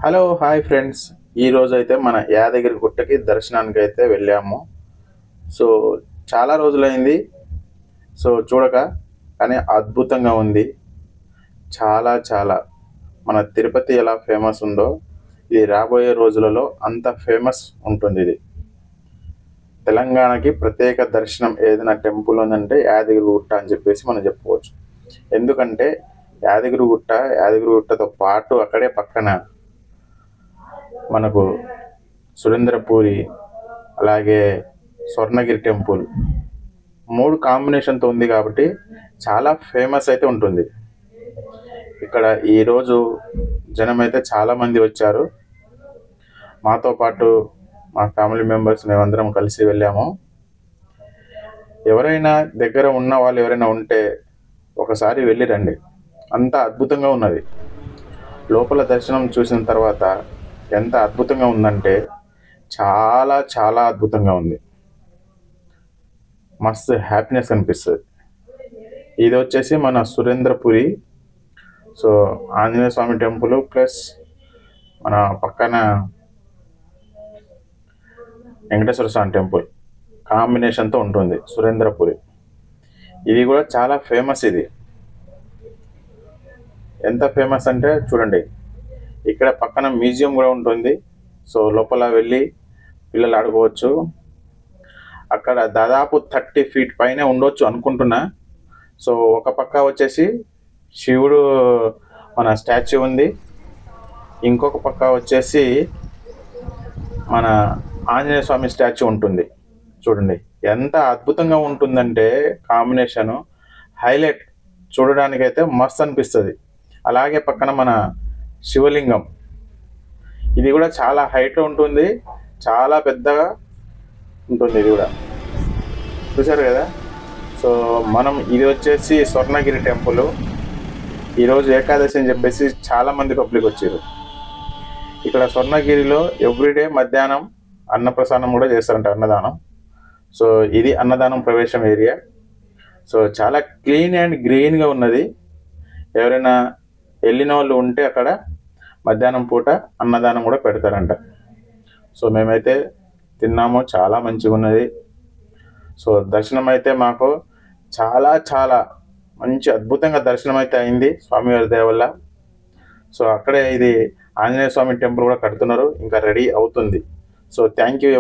Hello hi friends. ఈరోజు అయితే మన యాదగిరి గుట్టకి దర్శనానికి అయితే వెళ్ళాము. సో చాలా రోజులైంది చూడక, కానీ అద్భుతంగా ఉంది. చాలా చాలా మన తిరుపతి ఎలా ఫేమస్ ఉందో ఇది రాబోయే రోజులలో అంత ఫేమస్ ఉంటుంది. ఇది తెలంగాణకి ప్రత్యేక దర్శనం ఏదైనా టెంపుల్ ఉందంటే యాదగిరి గుట్ట అని చెప్పేసి మనం చెప్పుకోవచ్చు. ఎందుకంటే యాదగిరి గుట్టతో పాటు అక్కడే పక్కన మనకు సురేంద్రపూరి, అలాగే స్వర్ణగిరి టెంపుల్ 3 కాంబినేషన్తో ఉంది కాబట్టి చాలా ఫేమస్ అయితే ఉంటుంది. ఇక్కడ ఈరోజు జనం అయితే చాలామంది వచ్చారు. మాతో పాటు మా ఫ్యామిలీ మెంబర్స్ మేమందరం కలిసి వెళ్ళాము. ఎవరైనా దగ్గర ఉన్న వాళ్ళు ఎవరైనా ఉంటే ఒకసారి వెళ్ళి రండి. అంత అద్భుతంగా ఉన్నది. లోపల దర్శనం చూసిన తర్వాత ఎంత అద్భుతంగా ఉందంటే చాలా చాలా అద్భుతంగా ఉంది. మస్తు హ్యాపీనెస్ అనిపిస్తుంది. ఇది వచ్చేసి మన సురేంద్రపురి. ఆంజనేయ స్వామి టెంపుల్ ప్లస్ మన పక్కన వెంకటేశ్వర స్వామి టెంపుల్ కాంబినేషన్తో ఉంటుంది సురేంద్రపురి. ఇది కూడా చాలా ఫేమస్. ఇది ఎంత ఫేమస్ అంటే చూడండి, ఇక్కడ పక్కన మ్యూజియం కూడా ఉంటుంది. లోపల వెళ్ళి పిల్లలు ఆడుకోవచ్చు. అక్కడ దాదాపు 30 feet పైన ఉండొచ్చు అనుకుంటున్నా. ఒక పక్క వచ్చేసి శివుడు మన స్టాచ్యూ ఉంది, ఇంకొక పక్క వచ్చేసి మన ఆంజనేయ స్వామి స్టాచ్యూ ఉంటుంది. చూడండి ఎంత అద్భుతంగా ఉంటుందంటే కాంబినేషను హైలైట్, చూడడానికైతే మస్తు అనిపిస్తుంది. అలాగే పక్కన మన శివలింగం, ఇది కూడా చాలా హైట్లో ఉంటుంది, చాలా పెద్దగా ఉంటుంది. ఇది కూడా చూసారు కదా. మనం ఇది వచ్చేసి స్వర్ణగిరి టెంపుల్. ఈరోజు ఏకాదశి అని చెప్పేసి చాలామంది పబ్లిక్ వచ్చారు. ఇక్కడ స్వర్ణగిరిలో ఎవ్రీడే మధ్యాహ్నం అన్నప్రసాదం కూడా చేస్తారంట, అన్నదానం. ఇది అన్నదానం ప్రవేశం ఏరియా. చాలా క్లీన్ అండ్ గ్రీన్గా ఉన్నది. ఎవరైనా వెళ్ళిన వాళ్ళు ఉంటే అక్కడ మధ్యాహ్నం పూట అన్నదానం కూడా పెడతారంట. మేమైతే తిన్నాము, చాలా మంచిగా ఉన్నది. దర్శనం అయితే మాకు చాలా చాలా మంచి అద్భుతంగా దర్శనం అయితే అయింది స్వామివారి దయ వల్ల. అక్కడే ఇది ఆంజనేయ స్వామి టెంపుల్ కూడా కడుతున్నారు, ఇంకా రెడీ అవుతుంది. Thank you.